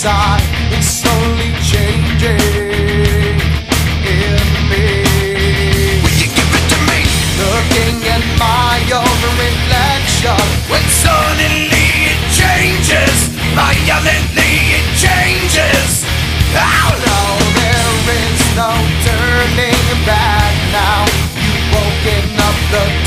inside, it's slowly changing in me. Will you give it to me? Looking at my own reflection, When suddenly it changes, violently it changes. Ow! no, there is no turning back now. You've woken up the